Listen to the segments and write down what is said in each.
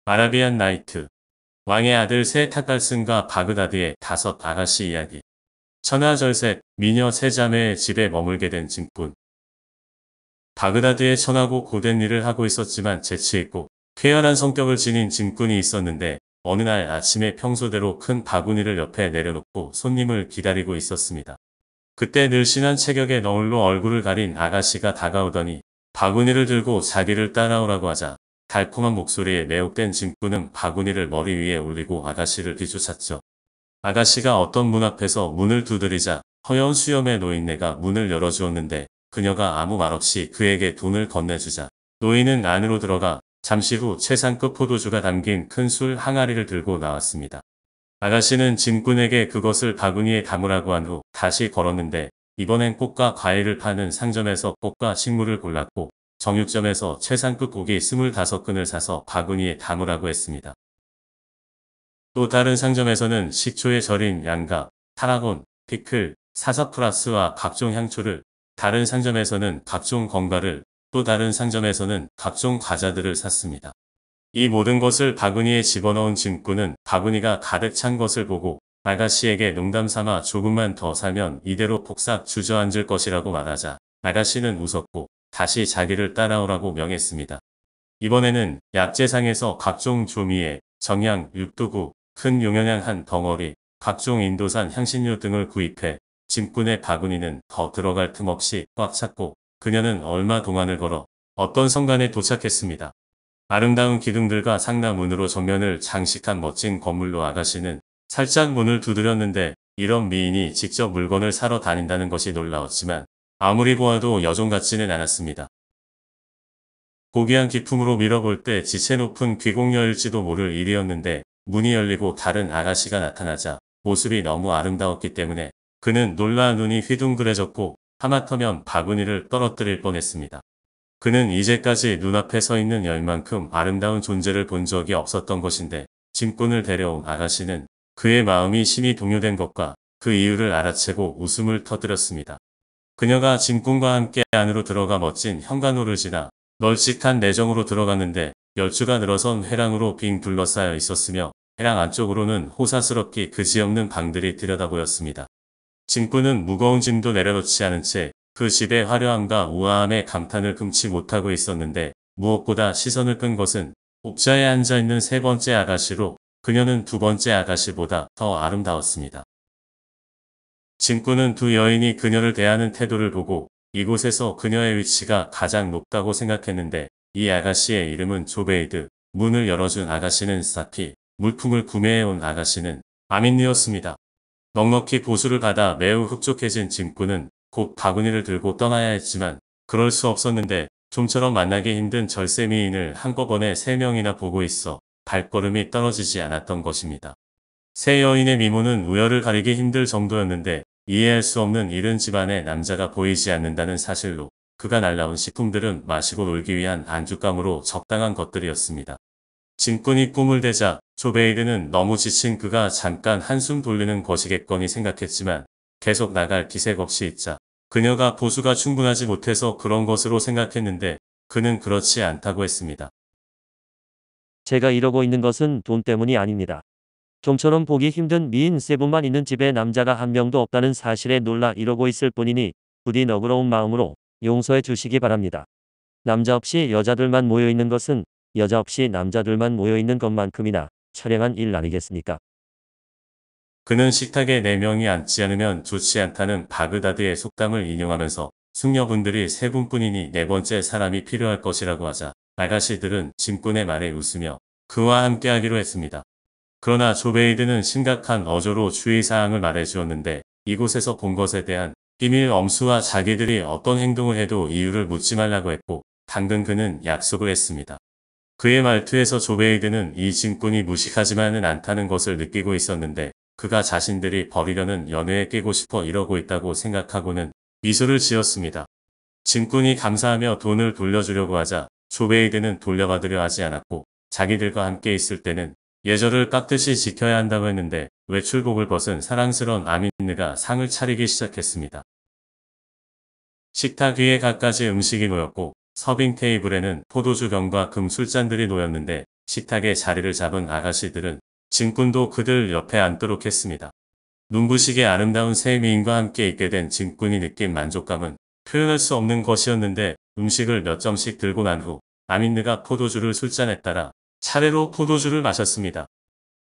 아라비안 나이트. 왕의 아들 세 타갈슨과 바그다드의 다섯 아가씨 이야기. 천하절색, 미녀 세 자매의 집에 머물게 된 증꾼. 바그다드에 천하고 고된 일을 하고 있었지만 재치있고 쾌활한 성격을 지닌 증꾼이 있었는데 어느 날 아침에 평소대로 큰 바구니를 옆에 내려놓고 손님을 기다리고 있었습니다. 그때 늘씬한 체격에 너울로 얼굴을 가린 아가씨가 다가오더니 바구니를 들고 자기를 따라오라고 하자 달콤한 목소리에 매혹된 짐꾼은 바구니를 머리 위에 올리고 아가씨를 뒤쫓았죠. 아가씨가 어떤 문 앞에서 문을 두드리자 허여운 수염의 노인네가 문을 열어주었는데 그녀가 아무 말 없이 그에게 돈을 건네주자 노인은 안으로 들어가 잠시 후 최상급 포도주가 담긴 큰 술 항아리를 들고 나왔습니다. 아가씨는 짐꾼에게 그것을 바구니에 담으라고 한 후 다시 걸었는데 이번엔 꽃과 과일을 파는 상점에서 꽃과 식물을 골랐고 정육점에서 최상급 고기 25근을 사서 바구니에 담으라고 했습니다. 또 다른 상점에서는 식초에 절인 양갑, 타라곤, 피클, 사사프라스와 각종 향초를, 다른 상점에서는 각종 건과를, 또 다른 상점에서는 각종 과자들을 샀습니다. 이 모든 것을 바구니에 집어넣은 짐꾼은 바구니가 가득 찬 것을 보고 아가씨에게 농담삼아 조금만 더 살면 이대로 폭삭 주저앉을 것이라고 말하자 아가씨는 웃었고 다시 자기를 따라오라고 명했습니다. 이번에는 약재상에서 각종 조미에 정향, 육두구, 큰 용연향 한 덩어리, 각종 인도산 향신료 등을 구입해 짐꾼의 바구니는 더 들어갈 틈 없이 꽉 찼고 그녀는 얼마 동안을 걸어 어떤 성간에 도착했습니다. 아름다운 기둥들과 상나문으로 정면을 장식한 멋진 건물로 아가씨는 살짝 문을 두드렸는데 이런 미인이 직접 물건을 사러 다닌다는 것이 놀라웠지만 아무리 보아도 여종 같지는 않았습니다. 고귀한 기품으로 밀어볼 때 지체 높은 귀공녀일지도 모를 일이었는데 문이 열리고 다른 아가씨가 나타나자 모습이 너무 아름다웠기 때문에 그는 놀라 눈이 휘둥그레졌고 하마터면 바구니를 떨어뜨릴 뻔했습니다. 그는 이제까지 눈앞에 서 있는 여인만큼 아름다운 존재를 본 적이 없었던 것인데 짐꾼을 데려온 아가씨는 그의 마음이 심히 동요된 것과 그 이유를 알아채고 웃음을 터뜨렸습니다. 그녀가 짐꾼과 함께 안으로 들어가 멋진 현관호를 지나 널찍한 내정으로 들어갔는데 열주가 늘어선 회랑으로 빙 둘러싸여 있었으며 회랑 안쪽으로는 호사스럽기 그지없는 방들이 들여다보였습니다. 짐꾼은 무거운 짐도 내려놓지 않은 채 그 집의 화려함과 우아함에 감탄을 금치 못하고 있었는데 무엇보다 시선을 끈 것은 옥자에 앉아있는 세 번째 아가씨로 그녀는 두 번째 아가씨보다 더 아름다웠습니다. 짐꾼은 두 여인이 그녀를 대하는 태도를 보고 이곳에서 그녀의 위치가 가장 높다고 생각했는데 이 아가씨의 이름은 조베이드, 문을 열어준 아가씨는 사피, 물품을 구매해온 아가씨는 아민니였습니다. 넉넉히 보수를 받아 매우 흡족해진 짐꾼은 곧 바구니를 들고 떠나야 했지만 그럴 수 없었는데 좀처럼 만나기 힘든 절세미인을 한꺼번에 3명이나 보고 있어 발걸음이 떨어지지 않았던 것입니다. 세 여인의 미모는 우열을 가리기 힘들 정도였는데 이해할 수 없는 이른 집안에 남자가 보이지 않는다는 사실로 그가 날라온 식품들은 마시고 놀기 위한 안주감으로 적당한 것들이었습니다. 짐꾼이 꿈을 대자 조베이드는 너무 지친 그가 잠깐 한숨 돌리는 것이겠거니 생각했지만 계속 나갈 기색 없이 있자 그녀가 보수가 충분하지 못해서 그런 것으로 생각했는데 그는 그렇지 않다고 했습니다. 제가 이러고 있는 것은 돈 때문이 아닙니다. 좀처럼 보기 힘든 미인 세 분만 있는 집에 남자가 한 명도 없다는 사실에 놀라 이러고 있을 뿐이니 부디 너그러운 마음으로 용서해 주시기 바랍니다. 남자 없이 여자들만 모여 있는 것은 여자 없이 남자들만 모여 있는 것만큼이나 처량한 일 아니겠습니까? 그는 식탁에 4명이 앉지 않으면 좋지 않다는 바그다드의 속담을 인용하면서 숙녀분들이 3분뿐이니 네 번째 사람이 필요할 것이라고 하자 아가씨들은 짐꾼의 말에 웃으며 그와 함께하기로 했습니다. 그러나 조베이드는 심각한 어조로 주의사항을 말해주었는데 이곳에서 본 것에 대한 비밀 엄수와 자기들이 어떤 행동을 해도 이유를 묻지 말라고 했고 당근 그는 약속을 했습니다. 그의 말투에서 조베이드는 이 짐꾼이 무식하지만은 않다는 것을 느끼고 있었는데 그가 자신들이 벌이려는 연회에 끼고 싶어 이러고 있다고 생각하고는 미소를 지었습니다. 짐꾼이 감사하며 돈을 돌려주려고 하자 조베이드는 돌려받으려 하지 않았고 자기들과 함께 있을 때는 예절을 깍듯이 지켜야 한다고 했는데 외출복을 벗은 사랑스러운 아민느가 상을 차리기 시작했습니다. 식탁 위에 갖가지 음식이 놓였고 서빙 테이블에는 포도주 병과 금 술잔들이 놓였는데 식탁에 자리를 잡은 아가씨들은 진꾼도 그들 옆에 앉도록 했습니다. 눈부시게 아름다운 새 미인과 함께 있게 된 진꾼이 느낀 만족감은 표현할 수 없는 것이었는데 음식을 몇 점씩 들고 난 후 아민느가 포도주를 술잔에 따라 차례로 포도주를 마셨습니다.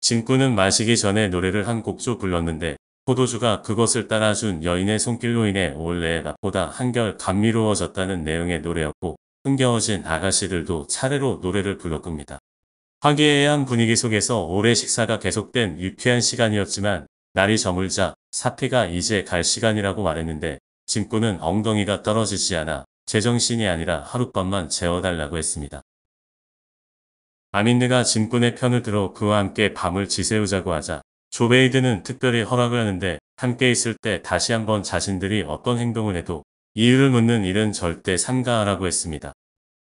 진꾼은 마시기 전에 노래를 한 곡조 불렀는데 포도주가 그것을 따라준 여인의 손길로 인해 원래의 맛보다 한결 감미로워졌다는 내용의 노래였고 흥겨워진 아가씨들도 차례로 노래를 불러 끕니다. 화기애애한 분위기 속에서 오래 식사가 계속된 유쾌한 시간이었지만 날이 저물자 사피가 이제 갈 시간이라고 말했는데 진꾼은 엉덩이가 떨어지지 않아 제정신이 아니라 하룻밤만 재워달라고 했습니다. 아민느가 진꾼의 편을 들어 그와 함께 밤을 지새우자고 하자 조베이드는 특별히 허락을 하는데 함께 있을 때 다시 한번 자신들이 어떤 행동을 해도 이유를 묻는 일은 절대 삼가하라고 했습니다.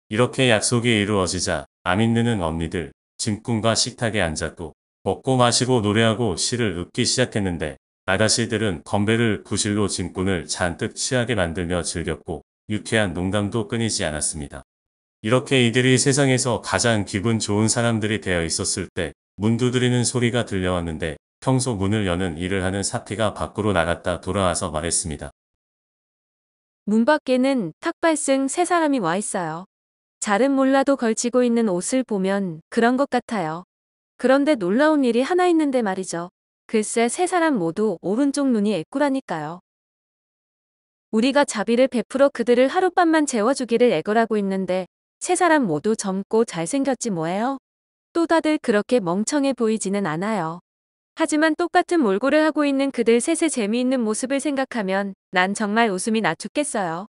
이렇게 약속이 이루어지자 아민느는 언니들 진꾼과 식탁에 앉았고 먹고 마시고 노래하고 시를 읊기 시작했는데 아가씨들은 건배를 구실로 진꾼을 잔뜩 취하게 만들며 즐겼고 유쾌한 농담도 끊이지 않았습니다. 이렇게 이들이 세상에서 가장 기분 좋은 사람들이 되어 있었을 때 문 두드리는 소리가 들려왔는데 평소 문을 여는 일을 하는 사피가 밖으로 나갔다 돌아와서 말했습니다. 문 밖에는 탁발승 세 사람이 와 있어요. 잘은 몰라도 걸치고 있는 옷을 보면 그런 것 같아요. 그런데 놀라운 일이 하나 있는데 말이죠. 글쎄 세 사람 모두 오른쪽 눈이 애꾸라니까요. 우리가 자비를 베풀어 그들을 하룻밤만 재워주기를 애걸하고 있는데 세 사람 모두 젊고 잘생겼지 뭐예요? 또 다들 그렇게 멍청해 보이지는 않아요. 하지만 똑같은 몰골을 하고 있는 그들 셋의 재미있는 모습을 생각하면 난 정말 웃음이 나 죽겠어요.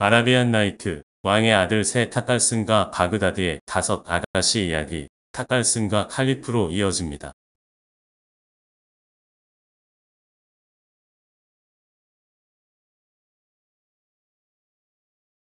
아라비안 나이트, 왕의 아들 새 타깔슨과 바그다드의 5 아가씨 이야기, 타깔슨과 칼리프로 이어집니다.